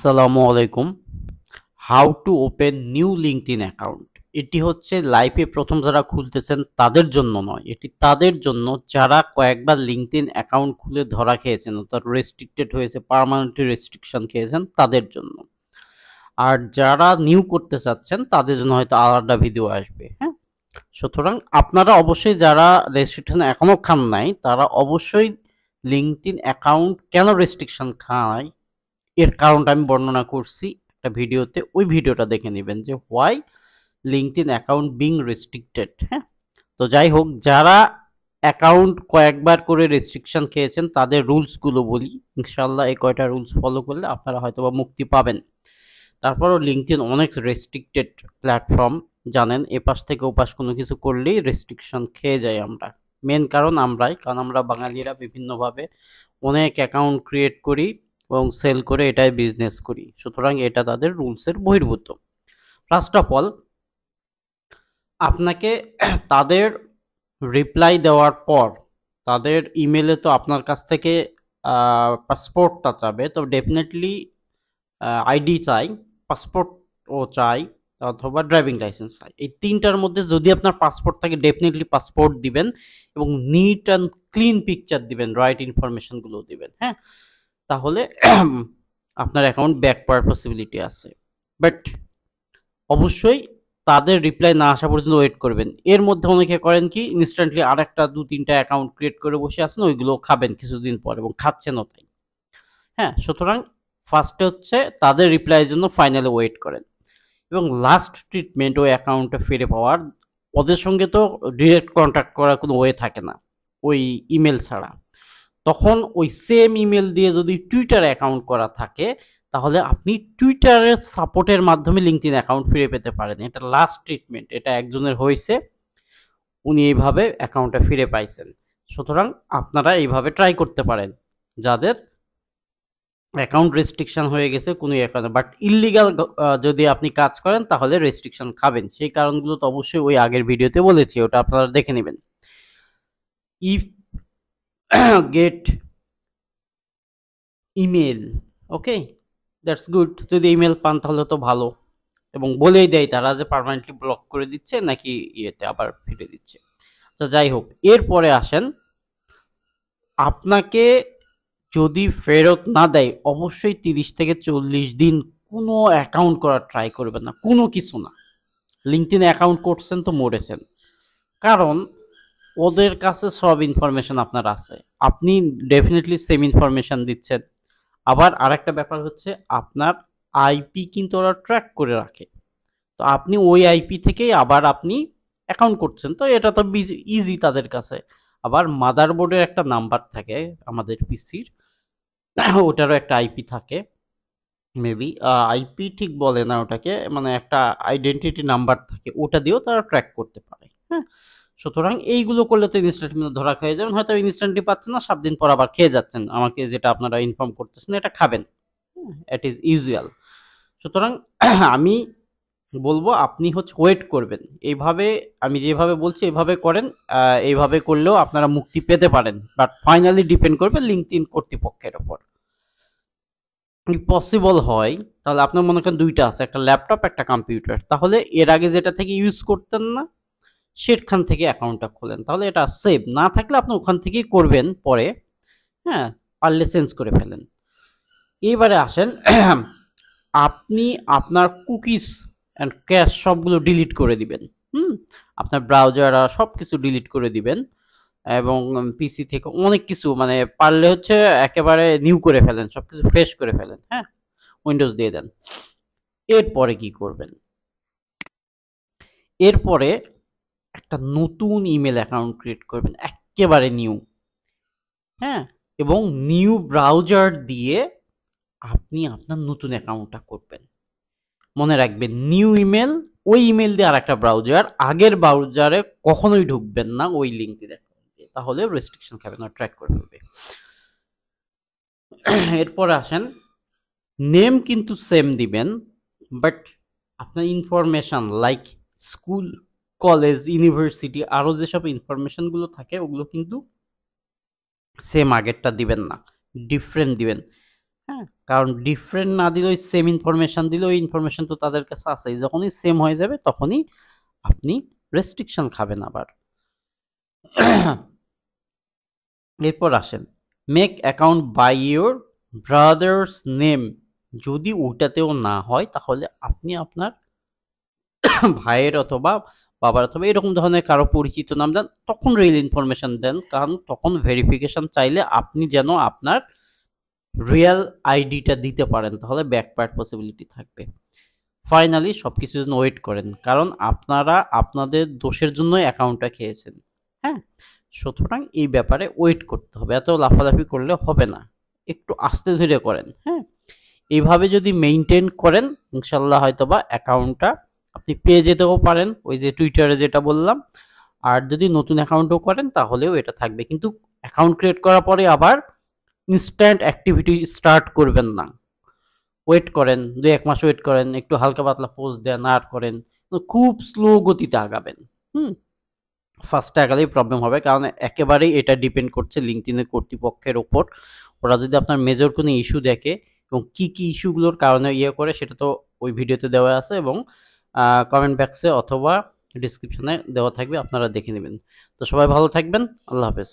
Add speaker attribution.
Speaker 1: আসসালামু আলাইকুম। How to open new LinkedIn account. এটি হচ্ছে লাইফে প্রথম যারা খুলতেছেন তাদের জন্য নয়, এটি তাদের জন্য যারা কয়েকবার লিঙ্কডইন অ্যাকাউন্ট খুলে ধরা খেয়েছেন, অর্থাৎ রেস্ট্রিক্টেড হয়েছে, পার্মানেন্টলি রেস্ট্রিকশন খেয়েছেন তাদের জন্য। আর যারা নিউ করতে চাচ্ছেন তাদের জন্য হয়তো আলাদা ভিডিও আসবে। হ্যাঁ, সুতরাং আপনারা অবশ্যই যারা রেস্ট্রিকশন এখনো খান নাই তারা অবশ্যই লিঙ্কডইন অ্যাকাউন্ট কেন রেস্ট্রিকশন খায় এর কারণটা আমি বর্ণনা করছি একটা ভিডিওতে, ওই ভিডিওটা দেখে নেবেন যে why LinkedIn account being restricted. হ্যাঁ, তো যাই হোক, যারা অ্যাকাউন্ট কয়েকবার করে রেস্ট্রিকশন খেয়েছেন তাদের রুলসগুলো বলি। ইনশাল্লাহ এই কয়টা রুলস ফলো করলে আপনারা হয়তোবা মুক্তি পাবেন। তারপরও লিঙ্কডইন অনেক রেস্ট্রিক্টেড প্ল্যাটফর্ম, জানেন এপাশ থেকে ওপাশ কোনো কিছু করলেই রেস্ট্রিকশন খেয়ে যাই আমরা। মেন কারণ আমরাই, কারণ আমরা বাঙালিরা বিভিন্নভাবে অনেক অ্যাকাউন্ট ক্রিয়েট করি এবং সেল করে এটাই বিজনেস করি, সুতরাং এটা তাদের রুলসের বহির্ভূত। ফার্স্ট অফ অল, আপনাকে তাদের রিপ্লাই দেওয়ার পর তাদের ইমেলে তো আপনার কাছ থেকে পাসপোর্টটা চাবে, তো ডেফিনেটলি আইডি চাই, পাসপোর্টও চাই, অথবা ড্রাইভিং লাইসেন্স চাই। এই তিনটার মধ্যে যদি আপনার পাসপোর্ট থাকে ডেফিনেটলি পাসপোর্ট দিবেন এবং নিট অ্যান্ড ক্লিন পিকচার দিবেন, রাইট ইনফরমেশনগুলো দিবেন। হ্যাঁ, তাহলে আপনার অ্যাকাউন্ট ব্যাক পাওয়ার পসিবিলিটি আছে। বাট অবশ্যই তাদের রিপ্লাই না আসা পর্যন্ত ওয়েট করবেন। এর মধ্যে অনেকে করেন কি, ইনস্ট্যান্টলি আর একটা 2-3টা অ্যাকাউন্ট ক্রিয়েট করে বসে আছেন, ওইগুলো খাবেন কিছুদিন পর এবং খাচ্ছেনও তাই। হ্যাঁ, সুতরাং ফার্স্টে হচ্ছে তাদের রিপ্লাইয়ের জন্য ফাইনালি ওয়েট করেন এবং লাস্ট ট্রিটমেন্ট ওই অ্যাকাউন্টে ফিরে পাওয়ার, ওদের সঙ্গে তো ডিরেক্ট কন্ট্যাক্ট করার কোনো ওয়ে থাকে না ওই ইমেল ছাড়া। তখন ওই সেম ইমেল দিয়ে যদি টুইটার অ্যাকাউন্ট করা থাকে তাহলে আপনি টুইটারের সাপোর্টের মাধ্যমে লিঙ্কডইন অ্যাকাউন্ট ফিরে পেতে পারেন। এটা লাস্ট ট্রিটমেন্ট, এটা একজনের হয়েছে, উনি এইভাবে অ্যাকাউন্টটা ফিরে পাইছেন। সুতরাং আপনারা এইভাবে ট্রাই করতে পারেন যাদের অ্যাকাউন্ট রেস্ট্রিকশন হয়ে গেছে কোনো অ্যাকাউন্টে। বাট ইললিগাল যদি আপনি কাজ করেন তাহলে রেস্ট্রিকশন খাবেন। সেই কারণগুলো তো অবশ্যই ওই আগের ভিডিওতে বলেছি, ওটা আপনারা দেখে নেবেন। If get email, okay, that's good. যদি ইমেল পান তাহলে তো ভালো, এবং বলেই দেয় তারা যে পার্মানেন্টলি ব্লক করে দিচ্ছে নাকি ইয়েতে আবার ফিরে দিচ্ছে। আচ্ছা, যাই হোক, এরপরে আসেন, আপনাকে যদি ফেরত না দেয় অবশ্যই 30 থেকে 40 দিন কোনো অ্যাকাউন্ট করার ট্রাই করবেন না, কোনো কিছু না। লিঙ্কডইন অ্যাকাউন্ট করছেন তো মরেছেন, কারণ ওদের কাছে সব ইনফরমেশন আপনার আছে, আপনি ডেফিনেটলি সেম ইনফরমেশন দিচ্ছেন। আবার আরেকটা ব্যাপার হচ্ছে, আপনার আইপি কিন্তু ওরা ট্র্যাক করে রাখে, তো আপনি ওই আইপি থেকেই আবার আপনি অ্যাকাউন্ট করছেন, তো এটা তো ইজি তাদের কাছে। আবার মাদারবোর্ডের একটা নাম্বার থাকে আমাদের পিসির, ওটারও একটা আইপি থাকে, মেবি আইপি ঠিক বলে না ওটাকে, মানে একটা আইডেন্টিটি নাম্বার থাকে, ওটা দিয়েও তারা ট্র্যাক করতে পারে। হ্যাঁ, সুতরাং এইগুলো করলে তো ইনস্ট্যান্টলি ধরা খেয়ে যাবেন, হয়তো ইনস্ট্যান্টলি পাচ্ছেন না, 7 দিন পর আবার খেয়ে যাচ্ছেন, আমাকে যেটা আপনারা ইনফর্ম করতেছেন এটা খাবেন। It is usual. সুতরাং আমি বলবো আপনি হচ্ছে ওয়েট করবেন, এইভাবে আমি যেভাবে বলছি এইভাবে করেন। এইভাবে করলেও আপনারা মুক্তি পেতে পারেন, বাট ফাইনালি ডিপেন্ড করবে লিঙ্কডইন কর্তৃপক্ষের ওপর। পসিবল হয় তাহলে আপনার মনে করেন দুইটা আছে, একটা ল্যাপটপ একটা কম্পিউটার, তাহলে এর আগে যেটা থেকে ইউজ করতেন না সেখান থেকে অ্যাকাউন্টটা খোলেন, তাহলে এটা সেভ। না থাকলে আপনি ওখান থেকেই করবেন পরে। হ্যাঁ, পারলে চেঞ্জ করে ফেলেন। এবারে আসেন, আপনি আপনার কুকিজ অ্যান্ড ক্যাশ সবগুলো ডিলিট করে দিবেন। আপনার ব্রাউজার সব কিছু ডিলিট করে দিবেন এবং পিসি থেকে অনেক কিছু, মানে পারলে হচ্ছে একেবারে নিউ করে ফেলেন, সবকিছু ফ্রেশ করে ফেলেন। হ্যাঁ, উইন্ডোজ দিয়ে দেন। এরপরে কি করবেন, এরপরে একটা নতুন ইমেল অ্যাকাউন্ট ক্রিয়েট করবেন, একেবারে নিউ। হ্যাঁ, এবং নিউ ব্রাউজার দিয়ে আপনি আপনার নতুন অ্যাকাউন্টটা করবেন। মনে রাখবেন, নিউ ইমেল, ওই ইমেল দিয়ে আর একটা ব্রাউজার, আগের ব্রাউজারে কখনোই ঢুকবেন না ওই লিঙ্ক দিয়ে, তাহলে রেস্ট্রিকশন খাবে না, ট্র্যাক করে ফেলবে। এরপরে আসেন, নেম কিন্তু সেম দিবেন, বাট আপনার information like school, college, university, আরও যেসব ইনফরমেশনগুলো থাকে ওগুলো কিন্তু সেম আগেরটা দিবেন না, ডিফারেন্ট দিবেন। হ্যাঁ, কারণ ডিফারেন্ট না দিলেও সেম ইনফরমেশন দিলে ওই ইনফরমেশন তো তাদের কাছে আছেই, যখনই সেম হয়ে যাবে তখনই আপনি রেস্ট্রিকশন খাবেন আবার। এরপর আসেন, make account by your brother's name. যদি ওটাতেও না হয় তাহলে আপনি আপনার ভাইয়ের অথবা বাবার অথবা এরকম ধরনের কারো পরিচিত নাম দেন, তখন রিয়েল ইনফরমেশন দেন, কারণ তখন ভেরিফিকেশন চাইলে আপনি যেন আপনার রিয়েল আইডিটা দিতে পারেন, তাহলে ব্যাকপার্ট পসিবিলিটি থাকবে। ফাইনালি সবকিছু জন্য ওয়েট করেন, কারণ আপনারা আপনাদের দোষের জন্যই অ্যাকাউন্টটা খেয়েছেন। হ্যাঁ, সুতরাং এই ব্যাপারে ওয়েট করতে হবে, এত লাফালাফি করলে হবে না, একটু আস্তে ধীরে করেন। হ্যাঁ, এইভাবে যদি মেইনটেইন করেন ইনশাল্লাহ হয়তোবা অ্যাকাউন্টটা আপনি পেয়ে যেতেও পারেন, ওই যে টুইটারে যেটা বললাম। আর যদি নতুন অ্যাকাউন্টও করেন তাহলেও এটা থাকবে, কিন্তু অ্যাকাউন্ট ক্রিয়েট করার পরে আবার ইনস্ট্যান্ট অ্যাক্টিভিটি স্টার্ট করবেন না, ওয়েট করেন, 2-1 মাস ওয়েট করেন, একটু হালকা পাতলা পোস্ট দেন আর করেন, খুব স্লো গতিতে আগাবেন। হুম, ফার্স্টে আগালেই প্রবলেম হবে, কারণ একেবারেই এটা ডিপেন্ড করছে লিঙ্কডইনের কর্তৃপক্ষের ওপর। ওরা যদি আপনার মেজর কোনো ইস্যু দেখে এবং কি কি ইস্যুগুলোর কারণে ইয়ে করে সেটা তো ওই ভিডিওতে দেওয়া আছে, এবং কমেন্ট বক্সে অথবা ডিসক্রিপশনে দেওয়া থাকবে, আপনারা দেখে নেবেন। তো সবাই ভালো থাকবেন, আল্লাহ হাফেজ।